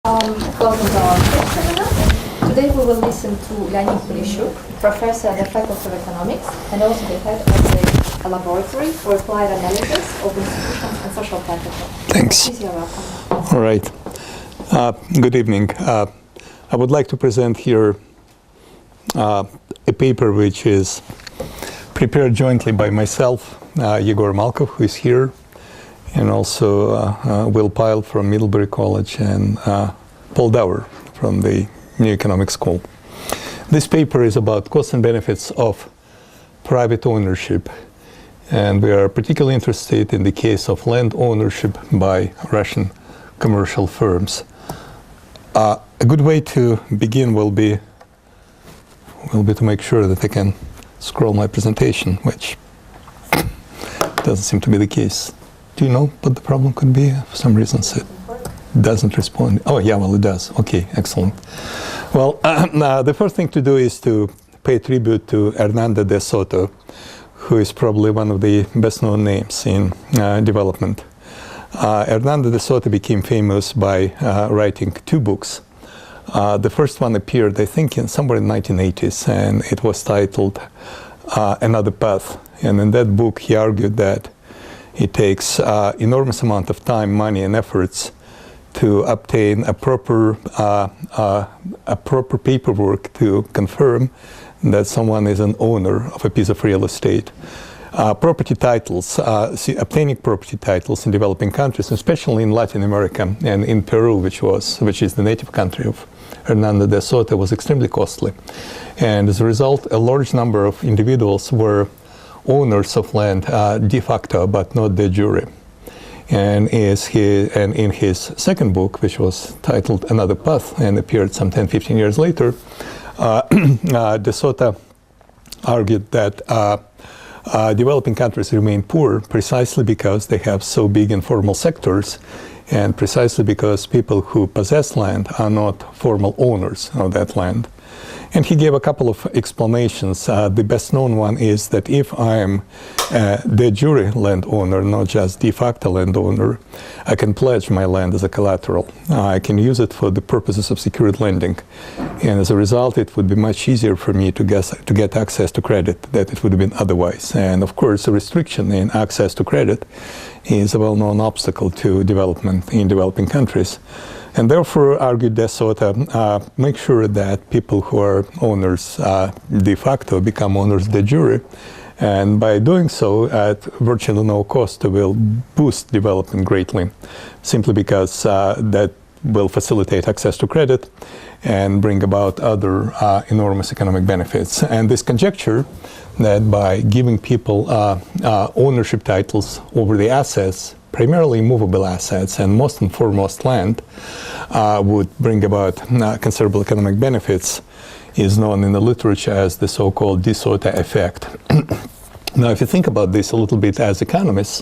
Welcome to our seminar. Today we will listen to Leonid Polischuk, professor at the Faculty of Economics and also the head of the laboratory for applied analysis of institutions and social capital. Thanks. Please, you're welcome. All right. Good evening. I would like to present here a paper which is prepared jointly by myself, Egor Malkov, who is here, and also Will Pyle from Middlebury College and Paul Dower from the New Economic School. This paper is about costs and benefits of private ownership, and we are particularly interested in the case of land ownership by Russian commercial firms. A good way to begin will be to make sure that I can scroll my presentation, which doesn't seem to be the case. Do you know what the problem could be? For some reason it doesn't respond. Oh yeah, well it does. Okay, excellent. Well, the first thing to do is to pay tribute to Hernando de Soto, who is probably one of the best known names in development. Hernando de Soto became famous by writing two books. The first one appeared, I think, somewhere in the 1980s, and it was titled Another Path. And in that book, he argued that it takes enormous amount of time, money, and efforts to obtain a proper paperwork to confirm that someone is an owner of a piece of real estate. Property titles, obtaining property titles in developing countries, especially in Latin America and in Peru, which is the native country of Hernando de Soto, was extremely costly. And as a result, a large number of individuals were owners of land de facto, but not de jure. And in his second book, which was titled Another Path and appeared some 10-15 years later, de Soto argued that developing countries remain poor precisely because they have so big informal sectors, and precisely because people who possess land are not formal owners of that land. And he gave a couple of explanations. The best known one is that if I am a de jure landowner, not just de facto landowner, I can pledge my land as a collateral. I can use it for the purposes of secured lending. And as a result, it would be much easier for me to get access to credit than it would have been otherwise. And of course, a restriction in access to credit is a well-known obstacle to development in developing countries. And therefore, argued de Soto, make sure that people who are owners de facto become owners de jure. And by doing so, at virtually no cost, will boost development greatly, simply because that will facilitate access to credit and bring about other enormous economic benefits. And this conjecture that by giving people ownership titles over the assets, primarily movable assets and most and foremost land, would bring about considerable economic benefits, is known in the literature as the so-called de Soto effect. Now, if you think about this a little bit as economists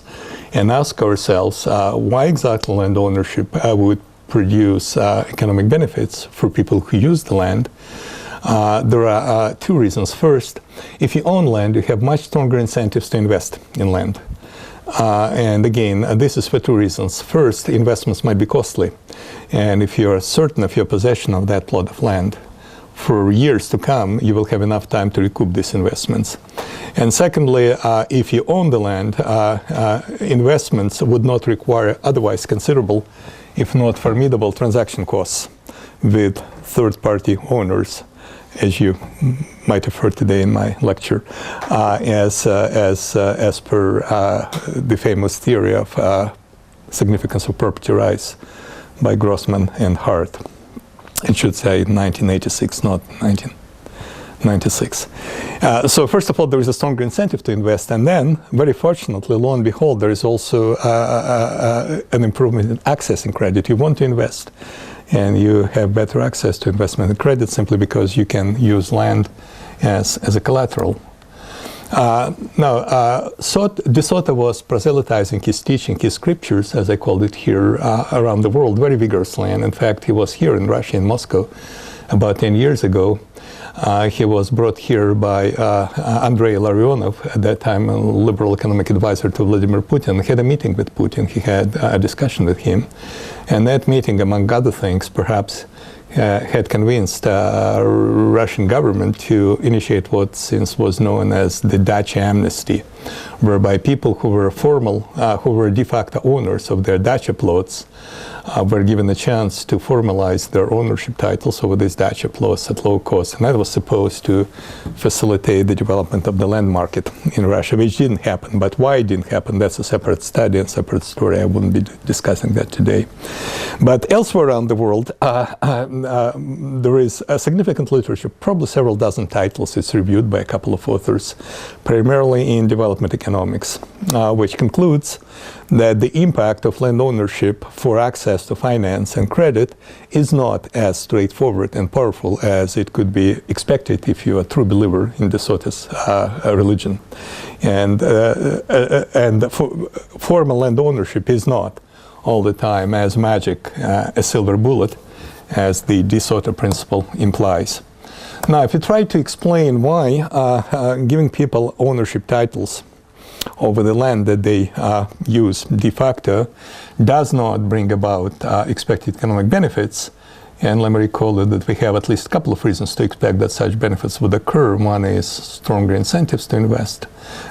and ask ourselves why exactly land ownership would produce economic benefits for people who use the land, there are two reasons. First, if you own land, you have much stronger incentives to invest in land. And again, this is for two reasons. First, investments might be costly. And if you are certain of your possession of that plot of land for years to come, you will have enough time to recoup these investments. And secondly, if you own the land, investments would not require otherwise considerable, if not formidable, transaction costs with third-party owners, as you might have heard today in my lecture, as per the famous theory of significance of property rights by Grossman and Hart. It should say 1986, not 1996. So first of all, there is a stronger incentive to invest, and then, very fortunately, lo and behold, there is also an improvement in accessing credit. You want to invest, and you have better access to investment and credit simply because you can use land as a collateral. De Soto was proselytizing his teaching, his scriptures, as I called it here, around the world very vigorously. And in fact, he was here in Russia, in Moscow, about 10 years ago. He was brought here by Andrei Larionov, at that time a liberal economic advisor to Vladimir Putin. He had a meeting with Putin. He had a discussion with him. And that meeting, among other things, perhaps had convinced Russian government to initiate what since was known as the Dutch amnesty, whereby people who were de facto owners of their dacha plots were given a chance to formalize their ownership titles over these dacha plots at low cost. And that was supposed to facilitate the development of the land market in Russia, which didn't happen. But why it didn't happen, that's a separate study and separate story. I wouldn't be discussing that today. But elsewhere around the world, there is a significant literature, probably several dozen titles. It's reviewed by a couple of authors, primarily in development economics, which concludes that the impact of land ownership for access to finance and credit is not as straightforward and powerful as it could be expected if you're a true believer in De Soto's religion. And formal land ownership is not all the time as magic, a silver bullet, as the De Soto principle implies. Now, if you try to explain why giving people ownership titles over the land that they use de facto does not bring about expected economic benefits, and let me recall that we have at least a couple of reasons to expect that such benefits would occur. One is stronger incentives to invest,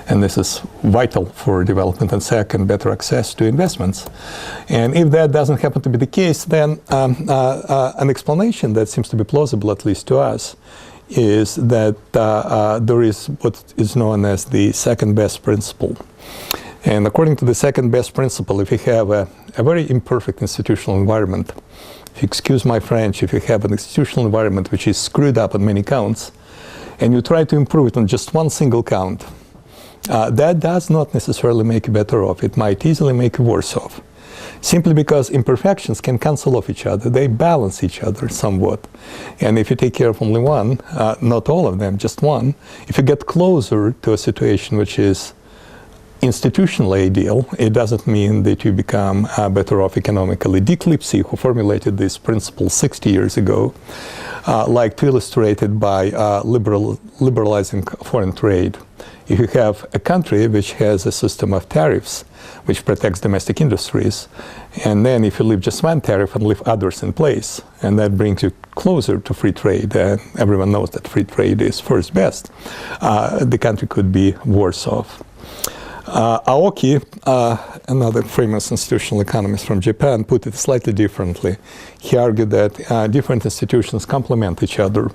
and this is vital for development, and second, better access to investments. And if that doesn't happen to be the case, then an explanation that seems to be plausible, at least to us, is that there is what is known as the second best principle. And according to the second best principle, if you have a very imperfect institutional environment, if you excuse my French, if you have an institutional environment which is screwed up on many counts, and you try to improve it on just one single count, that does not necessarily make you better off. It might easily make you worse off, simply because imperfections can cancel off each other. They balance each other somewhat. And if you take care of only one, not all of them, just one, if you get closer to a situation which is institutionally ideal, it doesn't mean that you become better off economically. Dick Lipsey, who formulated this principle 60 years ago, liked to illustrate it by liberalizing foreign trade. If you have a country which has a system of tariffs which protects domestic industries, and then if you leave just one tariff and leave others in place, and that brings you closer to free trade, and everyone knows that free trade is first best, the country could be worse off. Aoki, another famous institutional economist from Japan, put it slightly differently. He argued that different institutions complement each other,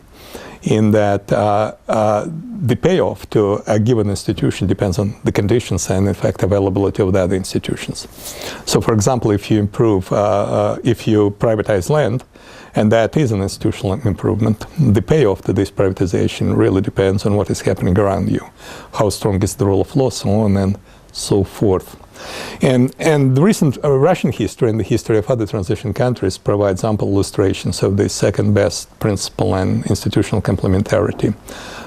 in that the payoff to a given institution depends on the conditions and, in fact, availability of the other institutions. So, for example, if you if you privatize land, and that is an institutional improvement, the payoff to this privatization really depends on what is happening around you, how strong is the rule of law, so on and so forth. And the recent Russian history and the history of other transition countries provides ample illustrations of the second best principle and institutional complementarity,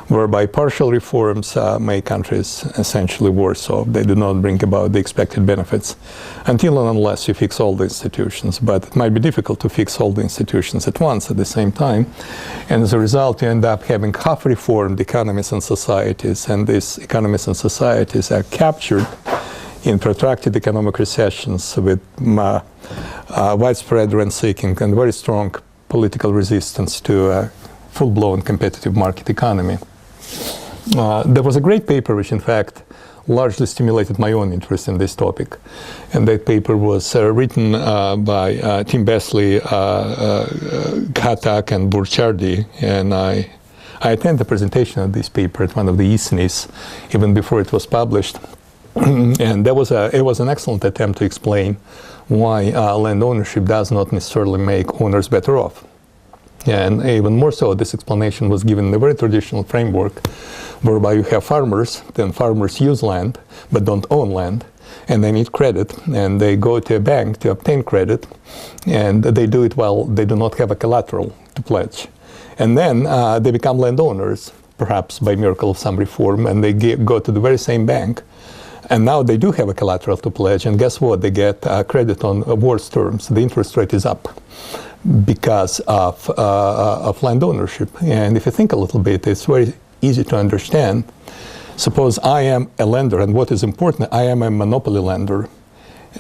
whereby partial reforms make countries essentially worse off. They do not bring about the expected benefits until and unless you fix all the institutions. But it might be difficult to fix all the institutions at once at the same time. And as a result, you end up having half-reformed economies and societies. And these economies and societies are captured in protracted economic recessions with widespread rent-seeking and very strong political resistance to a full-blown competitive market economy. There was a great paper which, in fact, largely stimulated my own interest in this topic. And that paper was written by Tim Besley, Khatak, and Burchardi. And I attended the presentation of this paper at one of the ISNIs, even before it was published. And it was an excellent attempt to explain why land ownership does not necessarily make owners better off. And even more so, this explanation was given in a very traditional framework, whereby you have farmers, then farmers use land, but don't own land, and they need credit, and they go to a bank to obtain credit, and they do it while they do not have a collateral to pledge. And then they become landowners, perhaps by miracle of some reform, and they go to the very same bank, and now they do have a collateral to pledge, and guess what? They get credit on worse terms. The interest rate is up. because of land ownership. And if you think a little bit, it's very easy to understand. Suppose I am a lender, and what is important, I am a monopoly lender.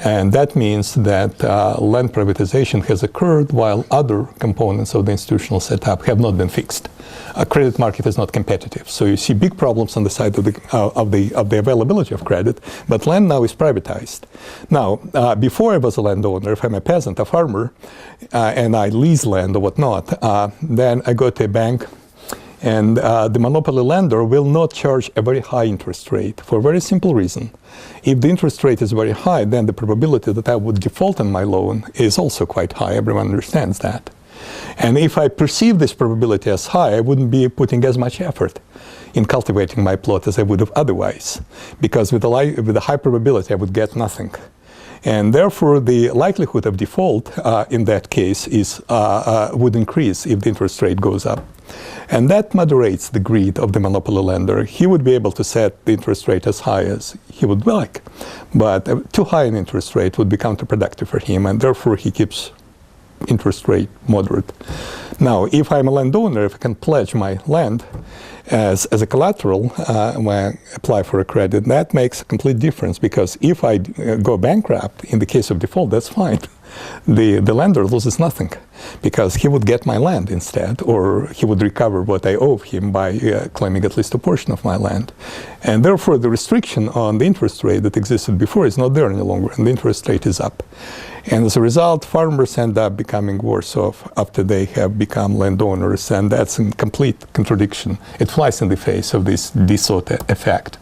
And that means that land privatization has occurred while other components of the institutional setup have not been fixed. A credit market is not competitive. So you see big problems on the side of the availability of credit, but land now is privatized. Now, before I was a landowner, if I'm a peasant, a farmer, and I lease land or whatnot, then I go to a bank, and the monopoly lender will not charge a very high interest rate for a very simple reason. If the interest rate is very high, then the probability that I would default on my loan is also quite high. Everyone understands that. And if I perceive this probability as high, I wouldn't be putting as much effort in cultivating my plot as I would have otherwise, because with a high probability, I would get nothing. And therefore, the likelihood of default in that case would increase if the interest rate goes up. And that moderates the greed of the monopoly lender. He would be able to set the interest rate as high as he would like, but too high an interest rate would be counterproductive for him, and therefore he keeps interest rate moderate. Now, if I'm a landowner, if I can pledge my land as a collateral when I apply for a credit, that makes a complete difference, because if I go bankrupt in the case of default, that's fine. The lender loses nothing, because he would get my land instead, or he would recover what I owe him by claiming at least a portion of my land. And therefore, the restriction on the interest rate that existed before is not there any longer, and the interest rate is up. And as a result, farmers end up becoming worse off after they have become landowners, and that's in complete contradiction. It flies in the face of this de Soto effect.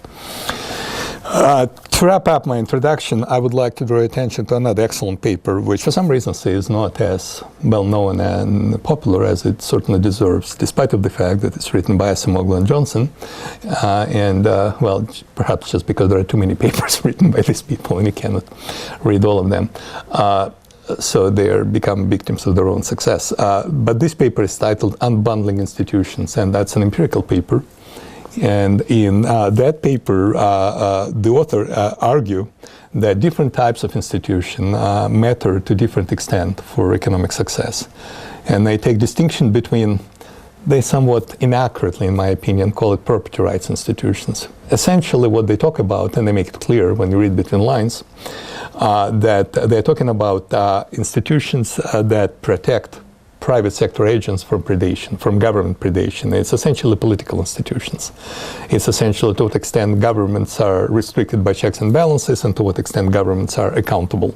To wrap up my introduction, I would like to draw attention to another excellent paper, which for some reason is not as well known and popular as it certainly deserves, despite of the fact that it's written by Acemoglu and Johnson, well, perhaps just because there are too many papers written by these people and you cannot read all of them. So they become victims of their own success. But this paper is titled Unbundling Institutions, and that's an empirical paper. And in that paper, the author argue that different types of institution matter to different extent for economic success. And they take distinction between, they somewhat inaccurately, in my opinion, call it property rights institutions. Essentially what they talk about, and they make it clear when you read between lines, that they're talking about institutions that protect private sector agents from predation, from government predation. It's essentially political institutions. It's essentially to what extent governments are restricted by checks and balances, and to what extent governments are accountable.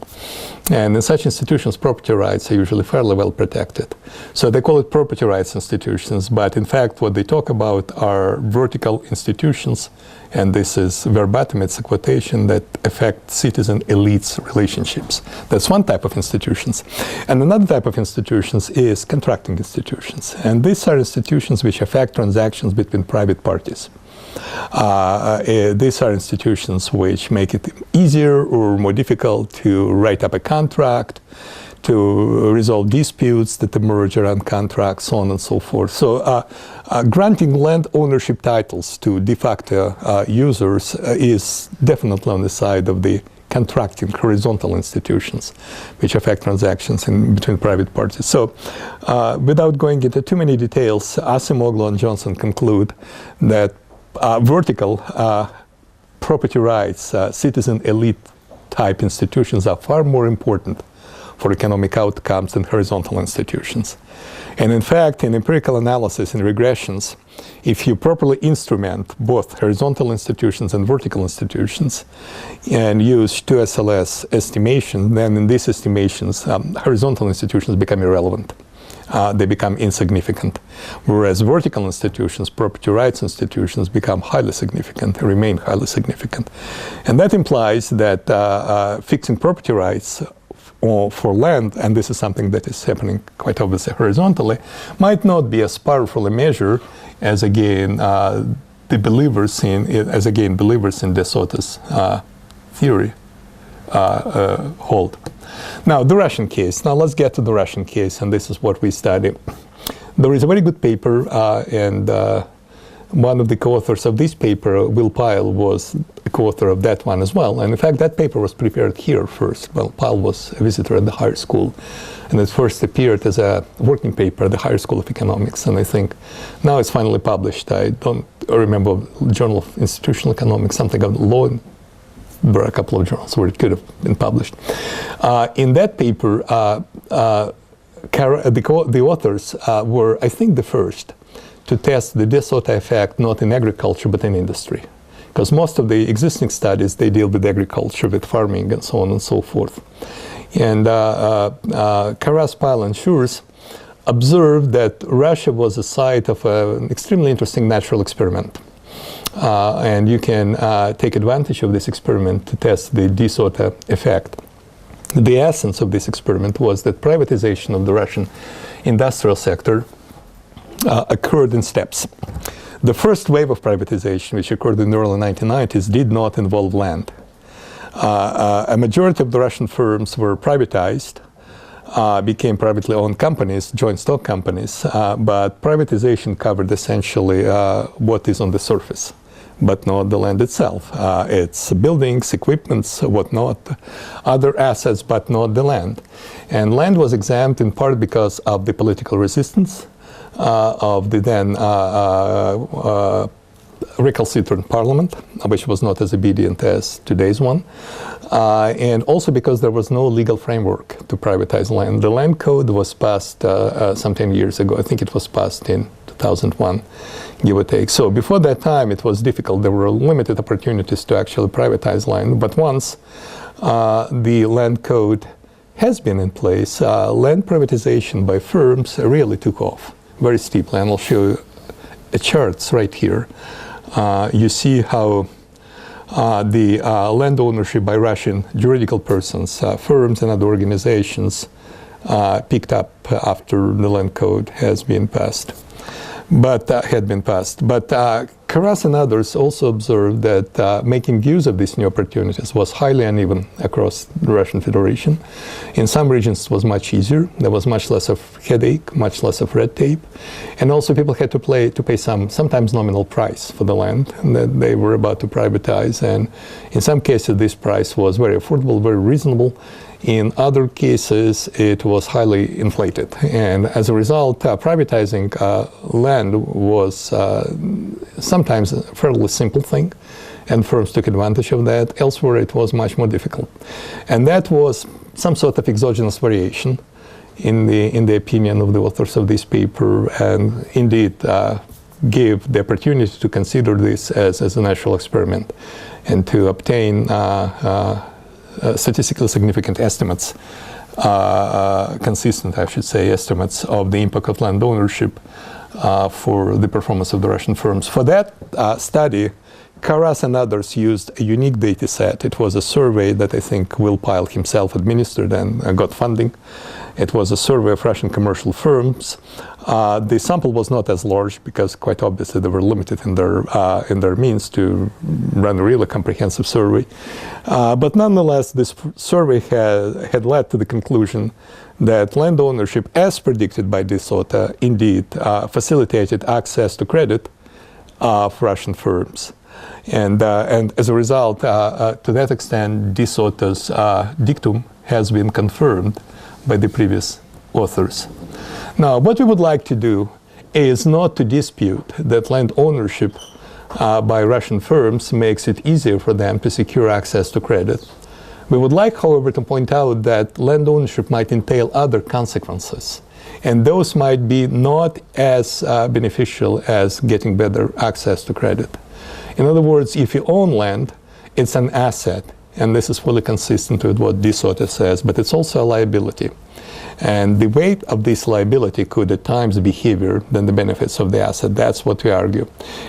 And in such institutions, property rights are usually fairly well protected. So they call it property rights institutions, but in fact what they talk about are vertical institutions, and this is verbatim, it's a quotation, that affect citizen elites' relationships. That's one type of institutions. And another type of institutions is contracting institutions. And these are institutions which affect transactions between private parties. These are institutions which make it easier or more difficult to write up a contract, to resolve disputes that emerge around contracts, so on and so forth. So granting land ownership titles to de facto users is definitely on the side of the contracting horizontal institutions which affect transactions between private parties. So without going into too many details, Acemoglu and Johnson conclude that vertical property rights, citizen elite type institutions are far more important for economic outcomes than horizontal institutions. And in fact, in empirical analysis and regressions, if you properly instrument both horizontal institutions and vertical institutions and use 2SLS estimation, then in these estimations, horizontal institutions become irrelevant. They become insignificant. Whereas vertical institutions, property rights institutions, become highly significant, remain highly significant. And that implies that fixing property rights for land, and this is something that is happening quite obviously horizontally, might not be as powerful a measure as again believers in de Soto's theory hold. Now the Russian case. Now let's get to the Russian case, and this is what we study. There is a very good paper, and one of the co-authors of this paper, Pyle, was a co-author of that one as well. And in fact, that paper was prepared here first. Well, Pyle was a visitor at the higher school, and it first appeared as a working paper at the Higher School of Economics. And I think now it's finally published. I don't remember Journal of Institutional Economics, something of law. There are a couple of journals where it could have been published. In that paper, the authors were, I think, the first to test the de Soto effect not in agriculture but in industry. Because most of the existing studies, they deal with agriculture, with farming, and so on and so forth. And Karas, Pyle, and Schurz observed that Russia was a site of an extremely interesting natural experiment. And you can take advantage of this experiment to test the de Soto effect. The essence of this experiment was that privatization of the Russian industrial sector occurred in steps. The first wave of privatization, which occurred in the early 1990s, did not involve land. A majority of the Russian firms were privatized, became privately owned companies, joint stock companies, but privatization covered essentially what is on the surface, but not the land itself. It's buildings, equipments, whatnot, other assets, but not the land. And land was exempt in part because of the political resistance of the then recalcitrant parliament, which was not as obedient as today's one, and also because there was no legal framework to privatize land. The land code was passed some 10 years ago. I think it was passed in 2001, give or take. So before that time, it was difficult. There were limited opportunities to actually privatize land. But once the land code has been in place, land privatization by firms really took off very steeply. And I'll show you charts right here. You see how the land ownership by Russian juridical persons, firms and other organizations picked up after the land code has been passed. But Karas and others also observed that making use of these new opportunities was highly uneven across the Russian Federation. In some regions it was much easier. There was much less of headache, much less of red tape. And also people had to pay sometimes nominal price for the land that they were about to privatize. And in some cases this price was very affordable, very reasonable. In other cases, it was highly inflated. And as a result, privatizing land was sometimes a fairly simple thing, and firms took advantage of that. Elsewhere, it was much more difficult. And that was some sort of exogenous variation in the opinion of the authors of this paper, and indeed gave the opportunity to consider this as a natural experiment and to obtain statistically significant estimates, consistent, I should say, estimates of the impact of land ownership for the performance of the Russian firms. For that study, Karas and others used a unique data set. It was a survey that I think Pyle himself administered and got funding. It was a survey of Russian commercial firms. The sample was not as large because quite obviously they were limited in their means to run a really comprehensive survey. But nonetheless, this survey had led to the conclusion that land ownership, as predicted by de Soto, indeed facilitated access to credit of Russian firms. And as a result, to that extent, de Soto's dictum has been confirmed by the previous authors. Now, what we would like to do is not to dispute that land ownership by Russian firms makes it easier for them to secure access to credit. We would like, however, to point out that land ownership might entail other consequences, and those might be not as beneficial as getting better access to credit. In other words, if you own land, it's an asset, and this is fully consistent with what de Soto says, but it's also a liability. And the weight of this liability could at times be heavier than the benefits of the asset. That's what we argue.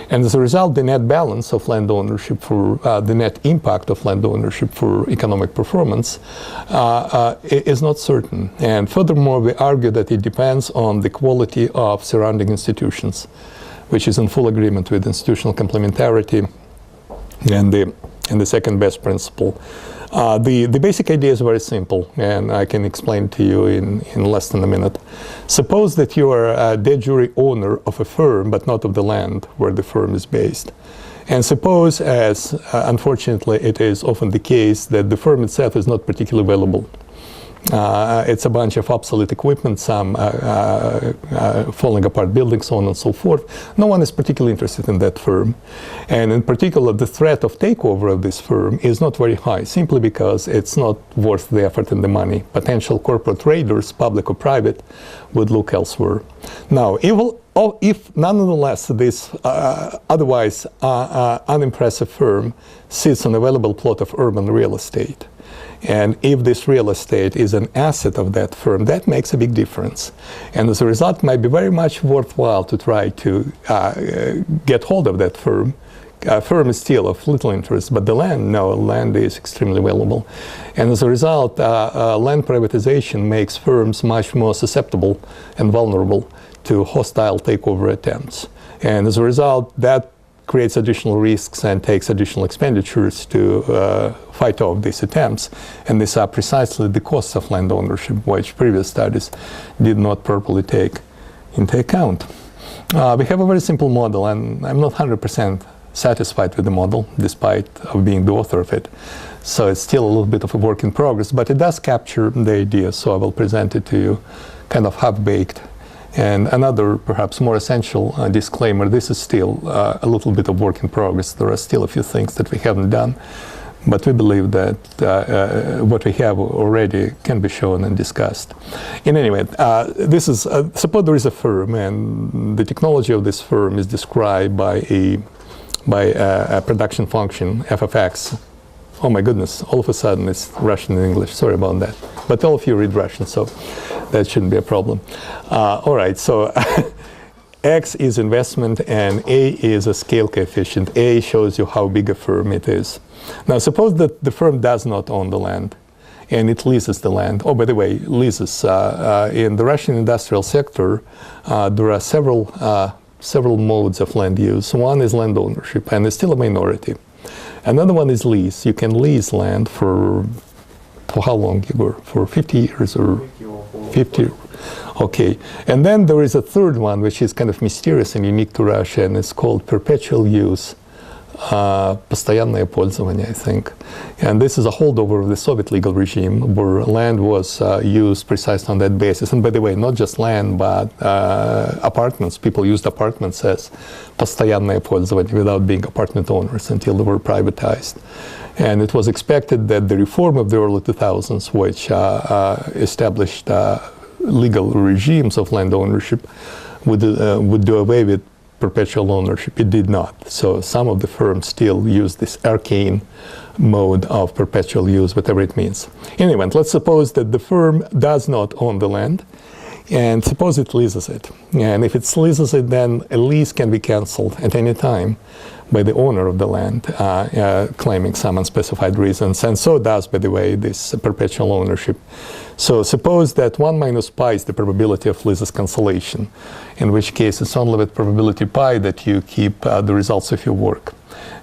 And as a result, the net balance of land ownership for the net impact of land ownership for economic performance is not certain. And furthermore, we argue that it depends on the quality of surrounding institutions, which is in full agreement with institutional complementarity and the and the second best principle. The basic idea is very simple, and I can explain to you in less than a minute. Suppose that you are a de jure owner of a firm, but not of the land where the firm is based. And suppose, as unfortunately it is often the case, that the firm itself is not particularly valuable. It's a bunch of obsolete equipment, some falling apart buildings, so on and so forth. No one is particularly interested in that firm. And in particular, the threat of takeover of this firm is not very high, simply because it's not worth the effort and the money. Potential corporate raiders, public or private, would look elsewhere. Now, if nonetheless this otherwise unimpressive firm sits on a valuable plot of urban real estate, and if this real estate is an asset of that firm, that makes a big difference. And as a result, it might be very much worthwhile to try to get hold of that firm. Firm is still of little interest, but the land, no, land is extremely valuable. And as a result, land privatization makes firms much more susceptible and vulnerable to hostile takeover attempts. And as a result, that creates additional risks and takes additional expenditures to fight off these attempts. And these are precisely the costs of land ownership, which previous studies did not properly take into account. We have a very simple model, and I'm not 100% satisfied with the model, despite of being the author of it. So it's still a little bit of a work in progress, but it does capture the idea, so I will present it to you kind of half-baked. And another, perhaps more essential disclaimer, this is still a little bit of work in progress. There are still a few things that we haven't done, but we believe that what we have already can be shown and discussed. In any way, this is, suppose there is a firm, and the technology of this firm is described by a production function, f of x. Oh my goodness, all of a sudden it's Russian and English, sorry about that. But all of you read Russian, so that shouldn't be a problem. All right, so X is investment and A is a scale coefficient. A shows you how big a firm it is. Now suppose that the firm does not own the land and it leases the land. Oh, by the way, leases. In the Russian industrial sector, there are several modes of land use. One is land ownership, and it's still a minority. Another one is lease. You can lease land for how long, Egor? For 50 years or 50? Okay. And then there is a third one, which is kind of mysterious and unique to Russia, and it's called perpetual use. Постоянное пользование, I think. And this is a holdover of the Soviet legal regime, where land was used precisely on that basis. And by the way, not just land, but apartments. People used apartments as постоянное пользование without being apartment owners until they were privatized. And it was expected that the reform of the early 2000s, which established legal regimes of land ownership, would do away with perpetual ownership. It did not. So some of the firms still use this arcane mode of perpetual use, whatever it means. In any event, let's suppose that the firm does not own the land, and suppose it leases it. And if it leases it, then a lease can be canceled at any time by the owner of the land, claiming some unspecified reasons. And so does, by the way, this perpetual ownership. So suppose that 1 minus pi is the probability of lease's cancellation, in which case it's only with probability pi that you keep the results of your work.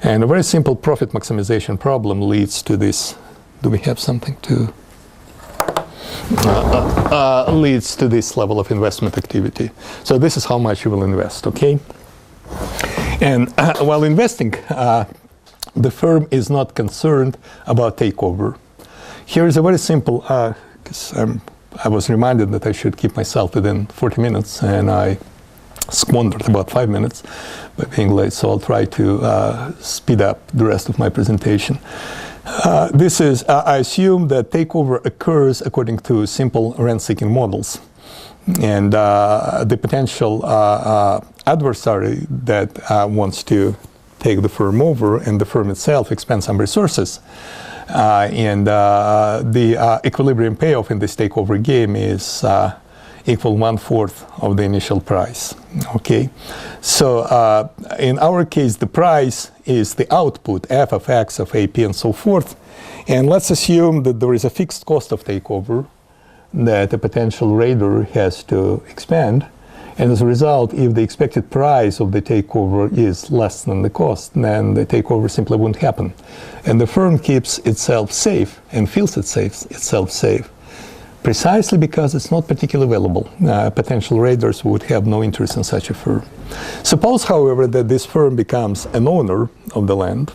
And a very simple profit maximization problem leads to this. Do we have something to? Leads to this level of investment activity. So this is how much you will invest, okay? And while investing, the firm is not concerned about takeover. Here is a very simple, because I was reminded that I should keep myself within 40 minutes, and I squandered about 5 minutes by being late, so I'll try to speed up the rest of my presentation. This is, I assume that takeover occurs according to simple rent-seeking models. And the potential adversary that wants to take the firm over, and the firm itself expends some resources. And the equilibrium payoff in this takeover game is equal 1/4 of the initial price. Okay, so in our case, the price is the output, f of x of AP and so forth. And let's assume that there is a fixed cost of takeover that a potential raider has to expend. And as a result, if the expected price of the takeover is less than the cost, then the takeover simply won't happen. And the firm keeps itself safe and feels itself safe precisely because it's not particularly valuable. Potential raiders would have no interest in such a firm. Suppose, however, that this firm becomes an owner of the land,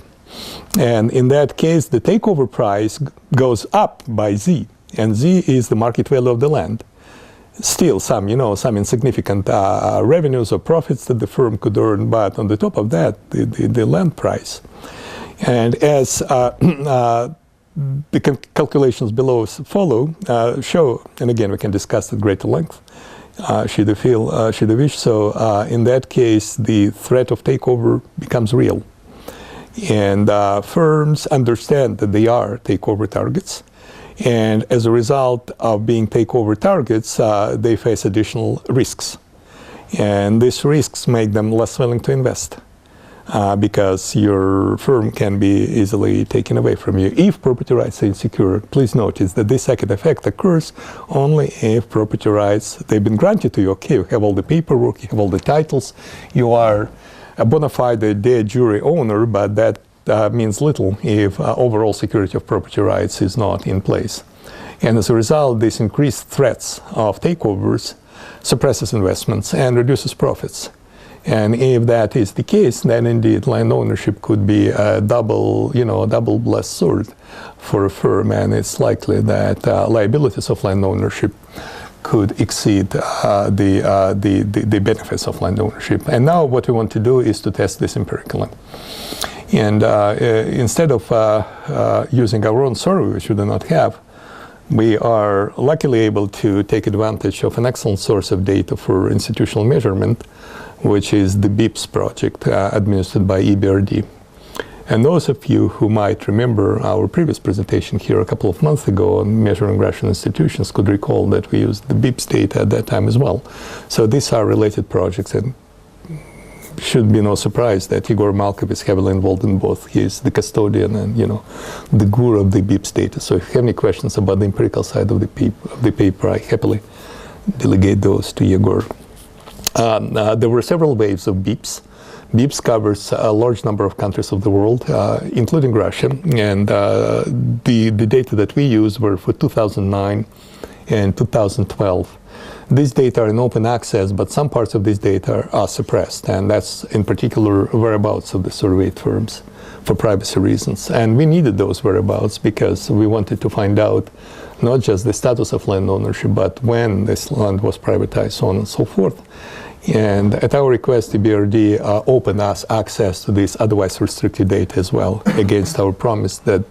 and in that case, the takeover price goes up by Z, and Z is the market value of the land. Still some insignificant revenues or profits that the firm could earn, but on the top of that, the land price. And as the calculations below follow, show, and again, we can discuss at greater length, should you wish. So in that case, the threat of takeover becomes real. And firms understand that they are takeover targets. And as a result of being takeover targets, they face additional risks. And these risks make them less willing to invest because your firm can be easily taken away from you. If property rights are insecure, please notice that this second effect occurs only if property rights, they've been granted to you. Okay, you have all the paperwork, you have all the titles, you are a bona fide de jure owner, but that means little if overall security of property rights is not in place. And as a result, these increased threats of takeovers suppresses investments and reduces profits. And if that is the case, then indeed land ownership could be a double-blessed sword for a firm, and it's likely that liabilities of land ownership could exceed the benefits of land ownership. And now what we want to do is to test this empirically. And instead of using our own survey, which we do not have, we are luckily able to take advantage of an excellent source of data for institutional measurement, which is the BEEPS project administered by EBRD. And those of you who might remember our previous presentation here a couple of months ago on measuring Russian institutions could recall that we used the BEEPS data at that time as well. So these are related projects, and should be no surprise that Egor Malkov is heavily involved in both. He is the custodian and, the guru of the BEEPS data. So if you have any questions about the empirical side of the paper, I happily delegate those to Egor. There were several waves of BEEPS. BEEPS covers a large number of countries of the world, including Russia, and the data that we used were for 2009 and 2012. These data are in open access, but some parts of these data are suppressed, and that's in particular whereabouts of the surveyed firms for privacy reasons. And we needed those whereabouts because we wanted to find out not just the status of land ownership, but when this land was privatized, so on and so forth. And at our request, the BRD opened us access to this otherwise restricted data as well, against our promise that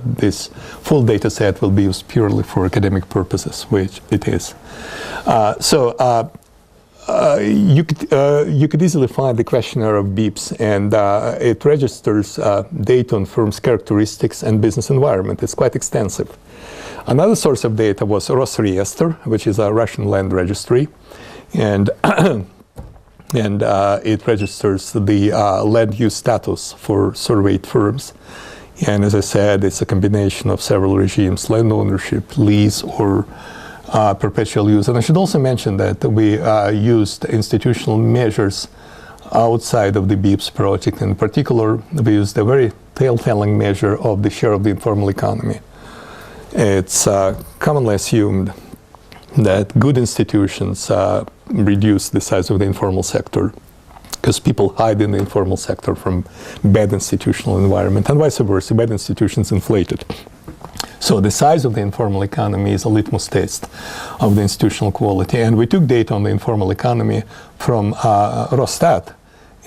this full data set will be used purely for academic purposes, which it is. You could easily find the questionnaire of BEEPS, and it registers data on firms' characteristics and business environment. It's quite extensive. Another source of data was Rosreestr, which is a Russian land registry, and it registers the land use status for surveyed firms. And as I said, it's a combination of several regimes: land ownership, lease, or perpetual use. And I should also mention that we used institutional measures outside of the BEEPS project. In particular, we used a very tale-telling measure of the share of the informal economy. It's commonly assumed that good institutions reduce the size of the informal sector because people hide in the informal sector from bad institutional environment, and vice versa, bad institutions inflated. So the size of the informal economy is a litmus test of the institutional quality. And we took data on the informal economy from Rosstat,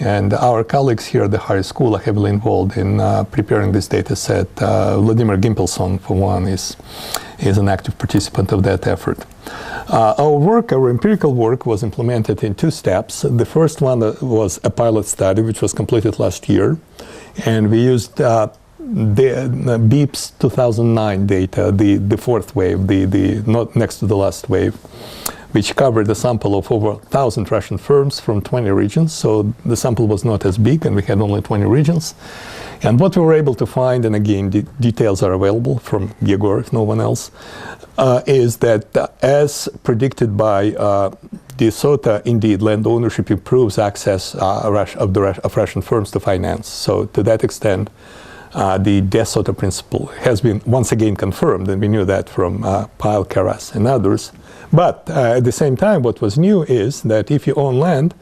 and our colleagues here at the higher school are heavily involved in preparing this data set. Vladimir Gimpelson, for one, is an active participant of that effort. Our empirical work was implemented in two steps. The first one was a pilot study, which was completed last year, and we used the BEEPS 2009 data, the fourth wave, the not next to the last wave, which covered a sample of over 1,000 Russian firms from 20 regions. So the sample was not as big, and we had only 20 regions. And what we were able to find, and again, the details are available from Egor, if no one else, is that as predicted by de Soto, indeed, land ownership improves access of Russian firms to finance. So to that extent, the de Soto principle has been once again confirmed, and we knew that from Pyle, Karas, and others. But at the same time, what was new is that if you own land,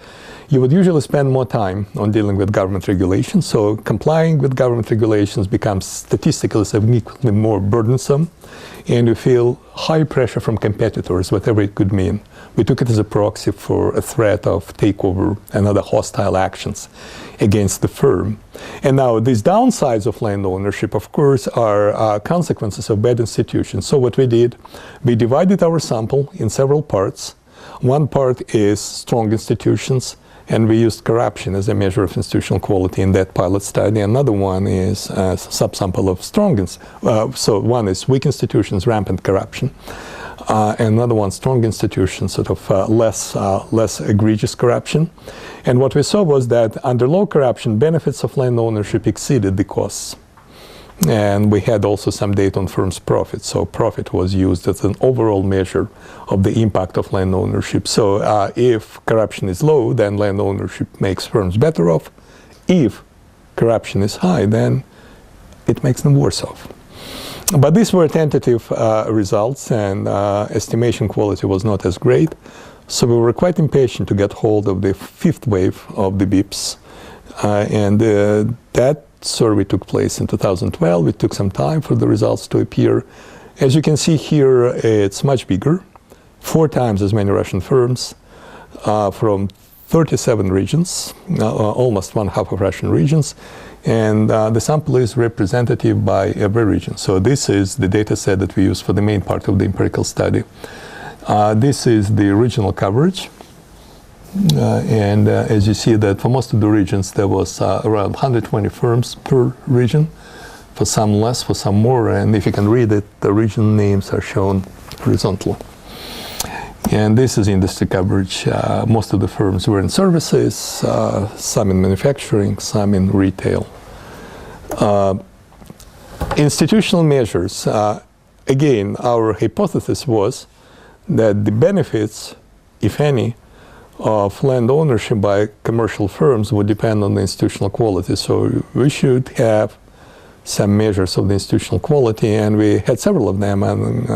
you would usually spend more time on dealing with government regulations. So complying with government regulations becomes statistically significantly more burdensome, and you feel high pressure from competitors, whatever it could mean. We took it as a proxy for a threat of takeover and other hostile actions against the firm. And now these downsides of land ownership, of course, are consequences of bad institutions. So what we did, we divided our sample in several parts. One part is strong institutions, and we used corruption as a measure of institutional quality in that pilot study. Another one is a subsample of strong, so one is weak institutions, rampant corruption. Another one, strong institutions, sort of less egregious corruption. And what we saw was that under low corruption, benefits of land ownership exceeded the costs. And we had also some data on firms' profits. So profit was used as an overall measure of the impact of land ownership. So if corruption is low, then land ownership makes firms better off. If corruption is high, then it makes them worse off. But these were tentative results, and estimation quality was not as great. So we were quite impatient to get hold of the fifth wave of the BIPs. And that survey took place in 2012. It took some time for the results to appear. As you can see here, it's much bigger, 4 times as many Russian firms from 37 regions, almost 1/2 of Russian regions. And the sample is representative by every region. So this is the data set that we use for the main part of the empirical study. This is the regional coverage. And as you see that for most of the regions, there was around 120 firms per region, for some less, for some more. And if you can read it, the region names are shown horizontally. And this is industry coverage. Most of the firms were in services, some in manufacturing, some in retail. Institutional measures. Again, our hypothesis was that the benefits, if any, of land ownership by commercial firms would depend on the institutional quality. So we should have some measures of the institutional quality, and we had several of them, and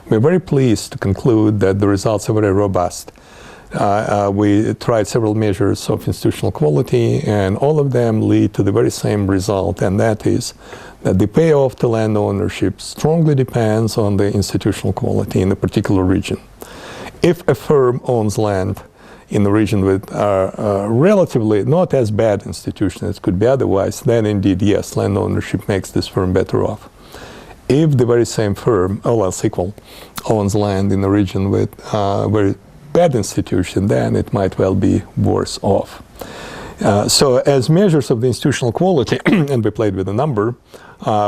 we're very pleased to conclude that the results are very robust. We tried several measures of institutional quality, and all of them lead to the very same result, and that is that the payoff to land ownership strongly depends on the institutional quality in a particular region. If a firm owns land in a region with relatively not as bad institution as could be otherwise, then indeed, yes, land ownership makes this firm better off. If the very same firm, all else equal, owns land in a region with very bad institution, then it might well be worse off. So as measures of the institutional quality, and we played with a number,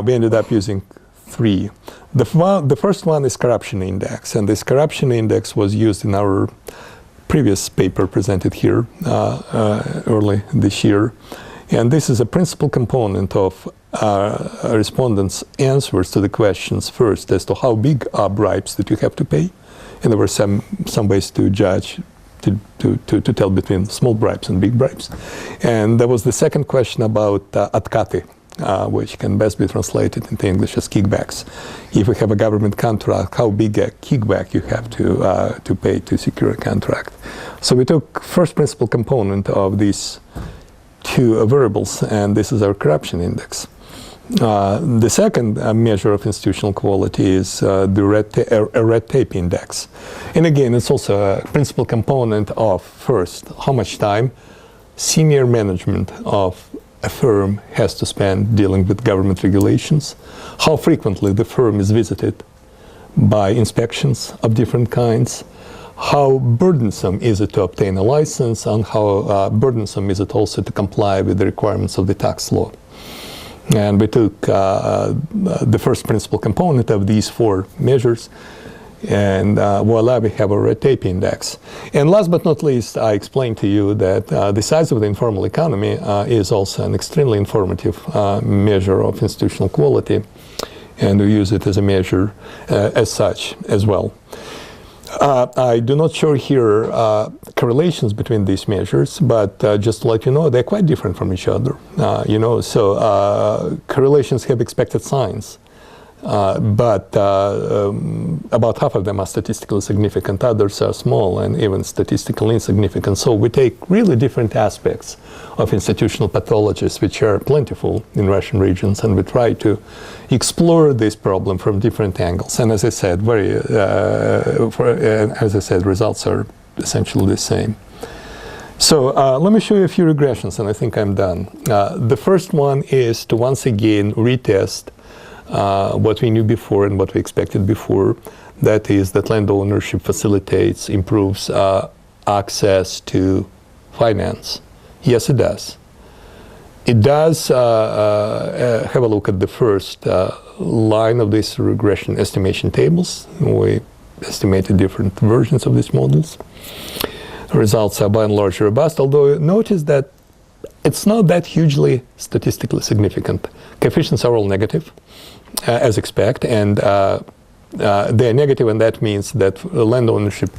we ended up using 3. The first one is corruption index, and this corruption index was used in our previous paper presented here early this year. And this is a principal component of respondents' answers to the questions first as to how big are bribes that you have to pay. And there were some ways to judge, to tell between small bribes and big bribes. And there was the second question about откаты, which can best be translated into English as kickbacks. If you have a government contract, how big a kickback you have to pay to secure a contract. So we took first principal component of these 2 variables, and this is our corruption index. The second measure of institutional quality is the red tape index. And again, it's also a principal component of, first, how much time senior management of a firm has to spend dealing with government regulations, how frequently the firm is visited by inspections of different kinds, how burdensome is it to obtain a license, and how burdensome is it also to comply with the requirements of the tax law. And we took the first principal component of these 4 measures, and voila, we have a red tape index. And last but not least, I explained to you that the size of the informal economy is also an extremely informative measure of institutional quality, and we use it as a measure as such as well. I do not show here correlations between these measures, but just to let you know, they're quite different from each other. Correlations have expected signs, but about half of them are statistically significant, others are small and even statistically insignificant. So we take really different aspects of institutional pathologies, which are plentiful in Russian regions, and we try to explore this problem from different angles. And as I said, results are essentially the same. So let me show you a few regressions, and I think I'm done. The first one is to once again retest what we knew before and what we expected before. That is that land ownership facilitates, improves access to finance. Yes, it does. It does have a look at the first line of this regression estimation tables. We estimated different versions of these models. The results are by and large robust, although notice that it's not that hugely statistically significant. Coefficients are all negative, as expected, and they're negative, and that means that land ownership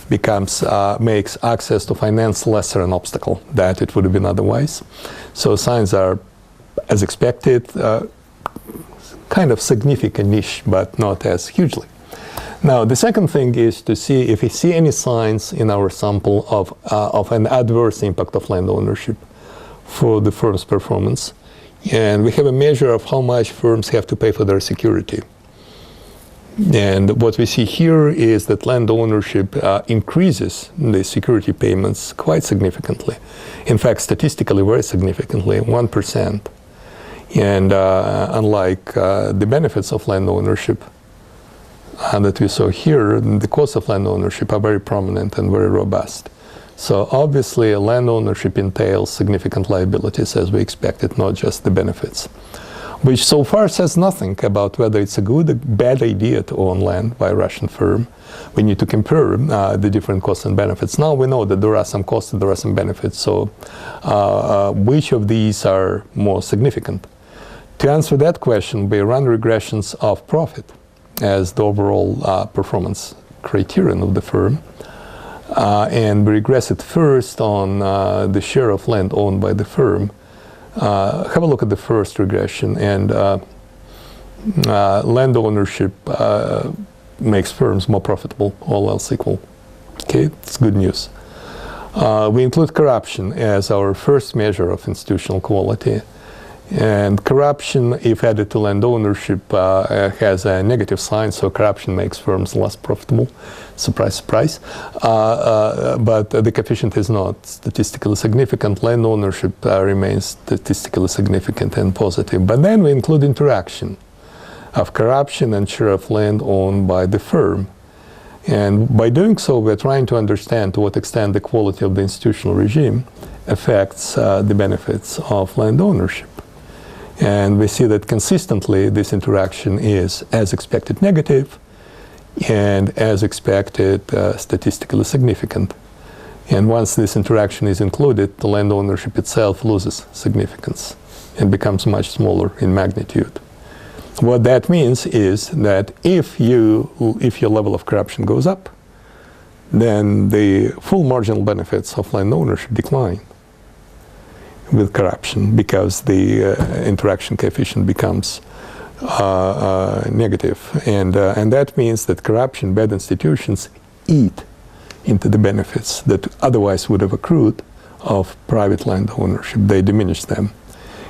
makes access to finance lesser an obstacle that it would have been otherwise. So signs are, as expected, kind of significant-ish, but not as hugely. Now, the second thing is to see if we see any signs in our sample of an adverse impact of land ownership for the firm's performance. And we have a measure of how much firms have to pay for their security. And what we see here is that land ownership increases the security payments quite significantly. In fact, statistically very significantly, 1%. And unlike the benefits of land ownership that we saw here, the costs of land ownership are very prominent and very robust. So obviously, land ownership entails significant liabilities, as we expected, not just the benefits, which so far says nothing about whether it's a good or bad idea to own land by a Russian firm. We need to compare the different costs and benefits. Now we know that there are some costs and there are some benefits, so which of these are more significant? To answer that question, we run regressions of profit as the overall performance criterion of the firm. And we regress it first on the share of land owned by the firm. Have a look at the first regression, and land ownership makes firms more profitable, all else equal. Okay, it's good news. We include corruption as our first measure of institutional quality. And corruption, if added to land ownership, has a negative sign, so corruption makes firms less profitable. Surprise, surprise. But the coefficient is not statistically significant. Land ownership remains statistically significant and positive. But then we include interaction of corruption and share of land owned by the firm. And by doing so, we're trying to understand to what extent the quality of the institutional regime affects the benefits of land ownership. And we see that consistently this interaction is, as expected, negative, and as expected, statistically significant. And once this interaction is included, the land ownership itself loses significance and becomes much smaller in magnitude. What that means is that if your level of corruption goes up, then the full marginal benefits of land ownership decline with corruption, because the interaction coefficient becomes negative. And that means that corruption, bad institutions eat into the benefits that otherwise would have accrued of private land ownership. They diminish them.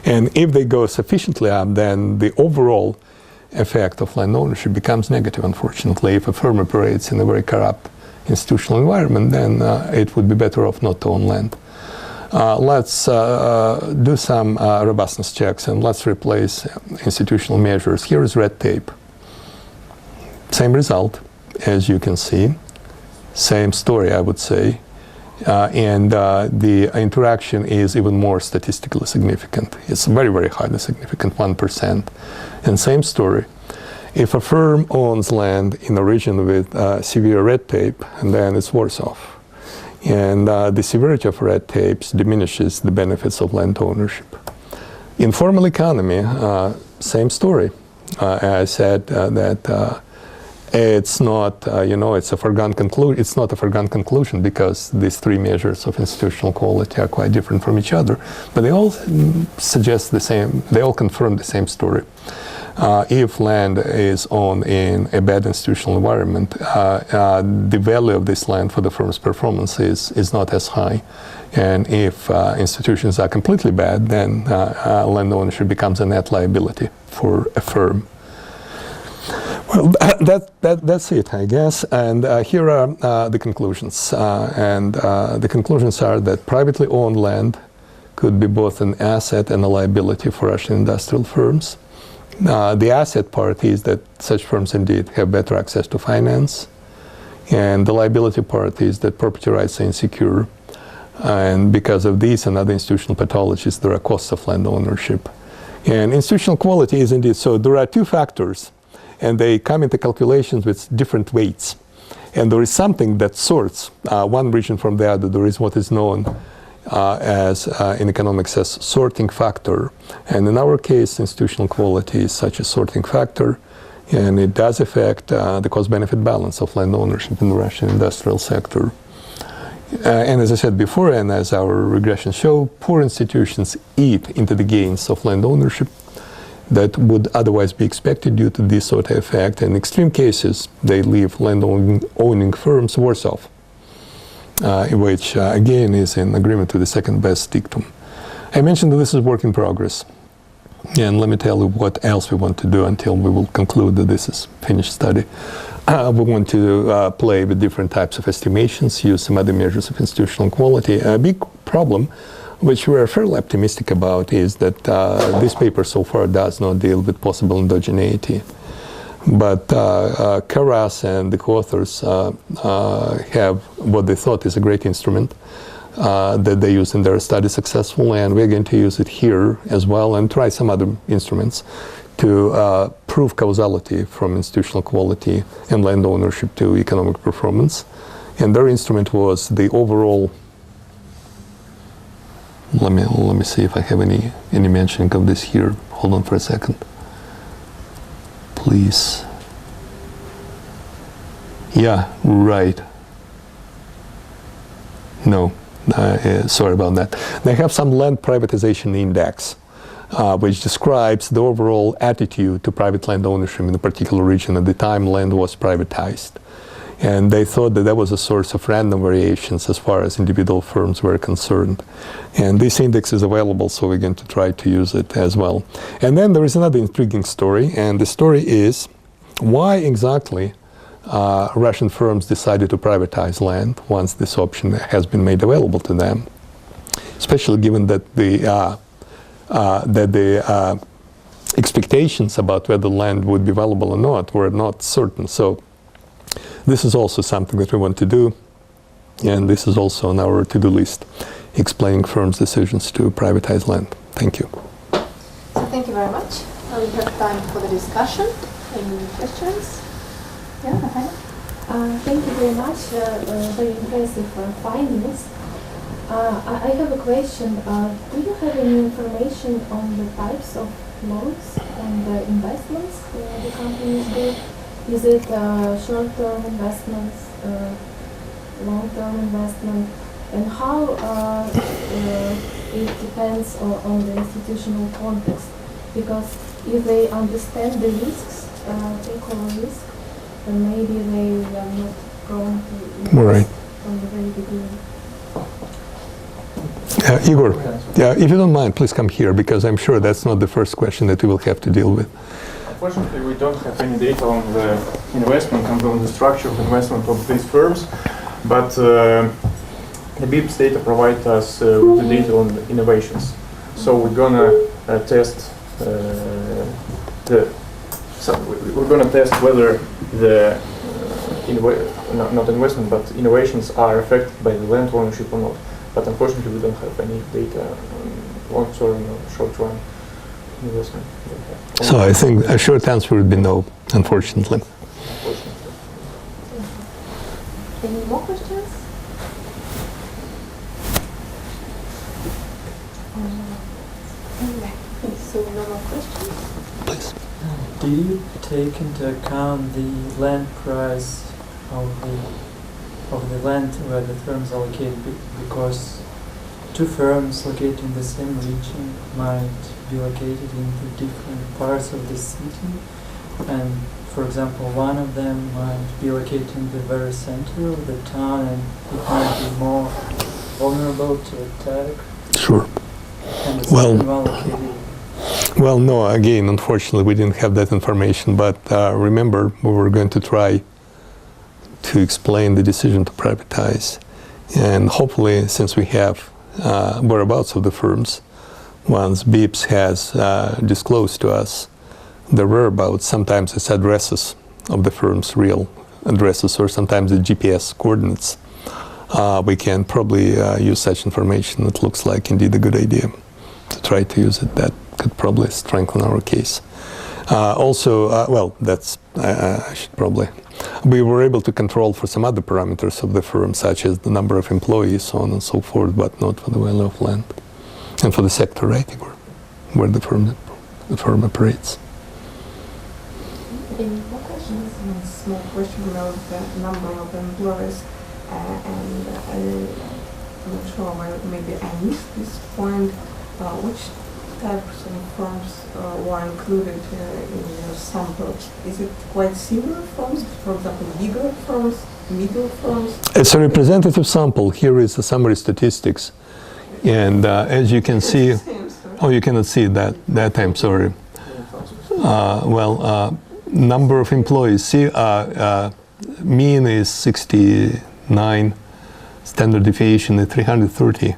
And if they go sufficiently up, then the overall effect of land ownership becomes negative, unfortunately. If a firm operates in a very corrupt institutional environment, then it would be better off not to own land. Let's do some robustness checks, and let's replace institutional measures. Here is red tape. Same result, as you can see. Same story, I would say. And the interaction is even more statistically significant. It's very, very highly significant, 1%. And same story. If a firm owns land in a region with severe red tape, and then it's worse off. And the severity of red tapes diminishes the benefits of land ownership. In formal economy, same story. I said that it's not, it's a foregone conclusion. It's not a foregone conclusion because these three measures of institutional quality are quite different from each other. But they all suggest the same. They all confirm the same story. If land is owned in a bad institutional environment, the value of this land for the firm's performance is not as high. And if institutions are completely bad, then land ownership becomes a net liability for a firm. Well, that's it, I guess. And here are the conclusions. The conclusions are that privately owned land could be both an asset and a liability for Russian industrial firms. The asset part is that such firms indeed have better access to finance. And the liability part is that property rights are insecure. And because of these and other institutional pathologies, there are costs of land ownership. And institutional quality is indeed, so there are two factors, and they come into calculations with different weights. And there is something that sorts one region from the other. There is what is known as, in economics, as sorting factor. And in our case, institutional quality is such a sorting factor, and it does affect the cost-benefit balance of land ownership in the Russian industrial sector. And as I said before, and as our regressions show, poor institutions eat into the gains of land ownership that would otherwise be expected due to this sort of effect. In extreme cases, they leave land-owning firms worse off, which again is in agreement with the second best dictum. I mentioned that this is work in progress. And let me tell you what else we want to do until we will conclude that this is finished study. We want to play with different types of estimations, use some other measures of institutional quality. A big problem, which we are fairly optimistic about, is that this paper so far does not deal with possible endogeneity. But Karras and the co-authors have what they thought is a great instrument that they used in their study successfully, and we're going to use it here as well and try some other instruments to prove causality from institutional quality and land ownership to economic performance. And their instrument was the overall, let me see if I have any mentioning of this here. Hold on for a second. Please. Yeah, right. No, sorry about that. They have some land privatization index, which describes the overall attitude to private land ownership in a particular region at the time land was privatized. And they thought that that was a source of random variations as far as individual firms were concerned. And this index is available, so we're going to try to use it as well. And then there is another intriguing story, and the story is why exactly Russian firms decided to privatize land once this option has been made available to them, especially given that the expectations about whether land would be valuable or not were not certain. So this is also something that we want to do, and this is also on our to-do list, explaining firms' decisions to privatize land. Thank you. So thank you very much. Now we have time for the discussion. Any questions? Yeah, thank you very much. Very impressive findings. I have a question. Do you have any information on the types of loans and investments the companies do? Is it short-term investments, long-term investment, and how it depends on the institutional context? Because if they understand the risks, take risk, then maybe they are not going to invest from the very beginning. Egor, if you don't mind, please come here, because I'm sure that's not the first question that we will have to deal with. Unfortunately, we don't have any data on the investment and on the structure of investment of these firms, but the BIPS data provide us with the data on the innovations. So we're gonna test we're gonna test whether the not investment but innovations are affected by the land ownership or not. But unfortunately, we don't have any data on long-term or short-run investment. So I think a short answer would be no, unfortunately. Any more questions? So no more questions? Please. Do you take into account the land price of the land where the firms are located? Because two firms located in the same region might be located in the different parts of the city, and for example, one of them might be located in the very center of the town, and it might be more vulnerable to attack. Sure. And the second one located. Well, no, again, unfortunately, we didn't have that information, but remember, we were going to try to explain the decision to privatize. And hopefully, since we have whereabouts of the firms, once BIPS has disclosed to us the whereabouts, sometimes it's addresses of the firms, real addresses, or sometimes the GPS coordinates, we can probably use such information. It looks like indeed a good idea to try to use it. That could probably strengthen our case. Also, that's, I should probably, we were able to control for some other parameters of the firm, such as the number of employees, so on and so forth, but not for the value of land. And for the sector, right, Egor, where the firm operates. Any more questions? A small question about the number of employees, and I'm not sure, maybe I missed this point. Which types of firms were included in your sample? Is it quite similar firms, for example, bigger firms, middle firms? It's a representative sample. Here is the summary statistics. And as you can see, you cannot see that time, sorry. Number of employees, see, mean is 69, standard deviation is 330.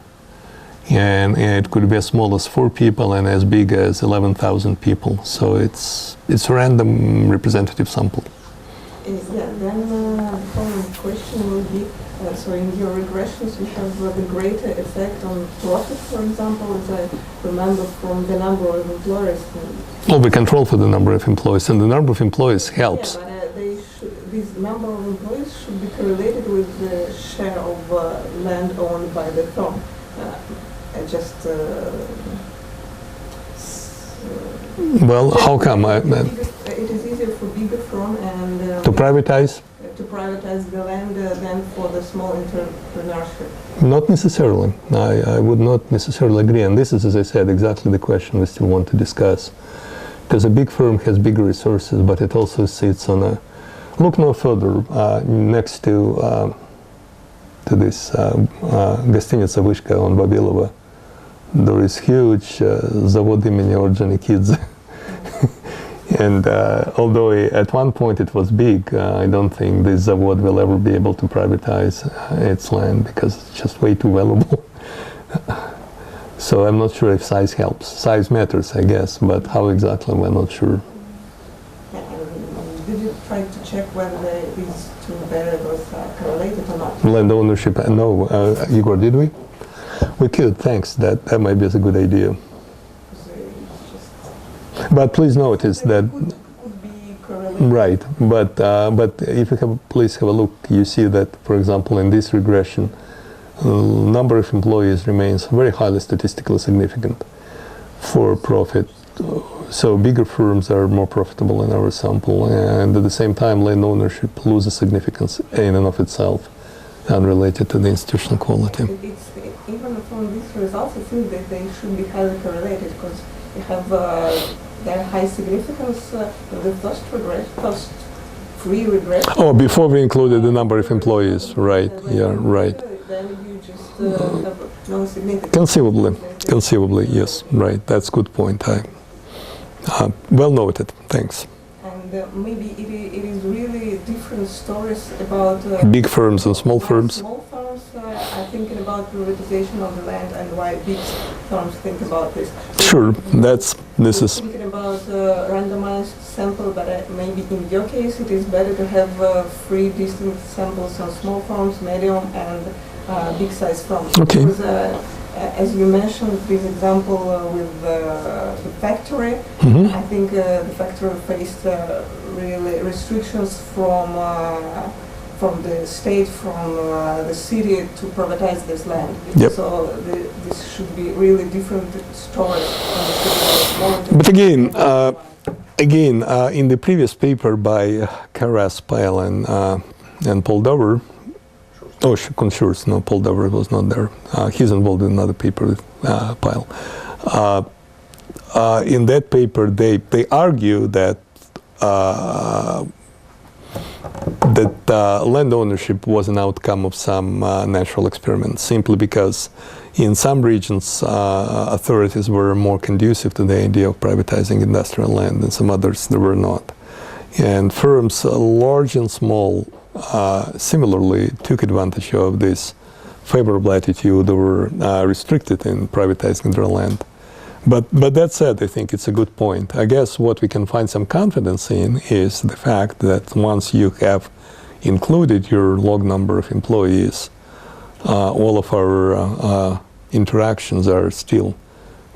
And it could be as small as 4 people and as big as 11,000 people. So it's a random representative sample. Then the following question will be, so in your regressions you have the greater effect on profit, for example, as I remember from the number of employees. Well, we control for the number of employees, and the number of employees helps. Yeah, but this number of employees should be correlated with the share of land owned by the firm. Well, how come? It is easier for bigger firm and to privatize the land than for the small entrepreneurship. Not necessarily. I would not necessarily agree. And this is, as I said, exactly the question we still want to discuss. Because a big firm has bigger resources, but it also sits on a... Look no further, next to this Гостиница Вышка on Babilova. There is huge завод имени Орджоникидзе. And although at one point it was big, I don't think this завод will ever be able to privatize its land because it's just way too valuable. So I'm not sure if size helps. Size matters, I guess, but how exactly, we're not sure. Did you try to check whether these two variables are correlated or not? Land ownership, no. Egor, did we? We could, thanks. That might be a good idea. But please notice that... Could be correlated. Right, but if you please have a look, you see that, for example, in this regression, number of employees remains very highly statistically significant for profit. So bigger firms are more profitable in our sample, and at the same time land ownership loses significance in and of itself, unrelated to the institutional quality. Even from these results, I think that they should be highly correlated because you have their high significance the first free regression. Oh, before we included the number of employees, right? Yeah, right. Then you just have no significance. Conceivably, yes, right. That's a good point. Well noted. Thanks. And maybe it is really different stories about big firms and small firms. Small firms are thinking about privatization of the land, and why big firms think about this. Sure, this is thinking about randomized sample, but maybe in your case it is better to have 3 distinct samples on small firms, medium, and big size firms. Okay. Because, as you mentioned, this example with the factory, I think the factory faced really restrictions from the state, from the city to privatize this land. Yep. So this should be really different story. But again, again, in the previous paper by Karas, Pyle, and Paul Dower, Confers, no, Paul Dower was not there. He's involved in another paper with Pyle. In that paper, they argue that land ownership was an outcome of some natural experiment, simply because in some regions authorities were more conducive to the idea of privatizing industrial land, and some others they were not. And firms, large and small, similarly took advantage of this favorable attitude or were restricted in privatizing their land. But that said, I think it's a good point. I guess what we can find some confidence in is the fact that once you have included your log number of employees, all of our interactions are still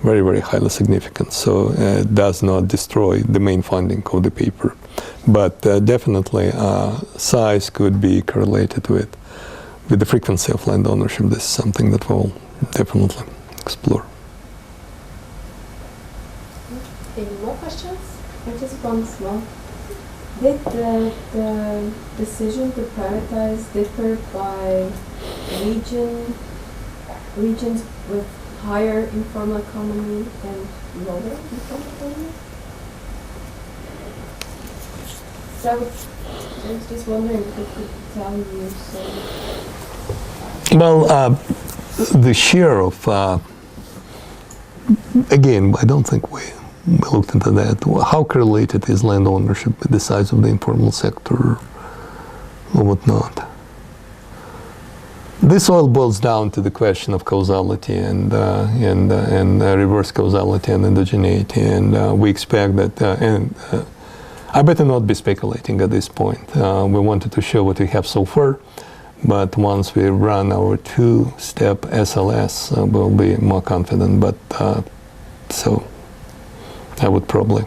very, very highly significant. So it does not destroy the main finding of the paper. But definitely size could be correlated with the frequency of land ownership. This is something that we'll definitely explore. Any more questions? Just one small. Did the decision to privatize differ by regions with higher informal economy and lower informal economy? So I was just wondering if it could tell you so. Well, the share of, again, I don't think we looked into that. How correlated is land ownership with the size of the informal sector or whatnot? This all boils down to the question of causality and reverse causality and endogeneity, and we expect that. I better not be speculating at this point. We wanted to show what we have so far, but once we run our two-step SLS, we'll be more confident. But so I would probably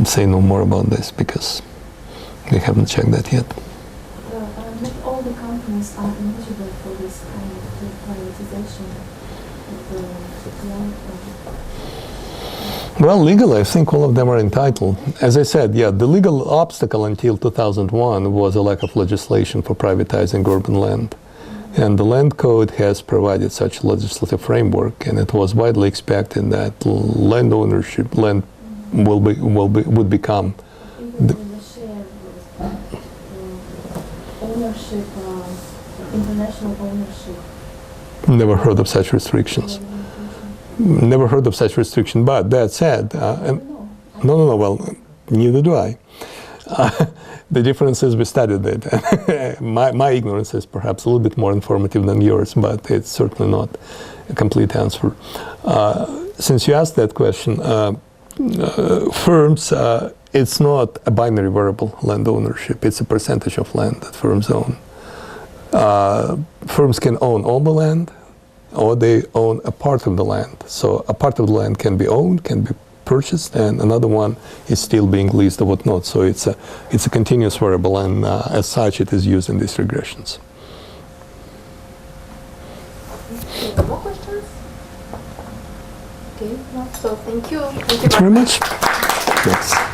say no more about this because we haven't checked that yet. Not all the companies are eligible for this kind of privatization of the land. Well, legally, I think all of them are entitled. As I said, yeah, the legal obstacle until 2001 was a lack of legislation for privatizing urban land. And the land code has provided such a legislative framework, and it was widely expected that land ownership, land would become The share ownership, international ownership. Never heard of such restrictions. Never heard of such restriction. But that said, no. Well, neither do I. The difference is we studied it. My ignorance is perhaps a little bit more informative than yours, but it's certainly not a complete answer. Since you asked that question, firms, it's not a binary variable, land ownership. It's a percentage of land that firms own. Firms can own all the land, or they own a part of the land. So a part of the land can be owned, can be purchased, and another one is still being leased or whatnot. So it's a continuous variable, and as such, it is used in these regressions. More questions? Okay, no. So thank you. Thank you very much. Thanks.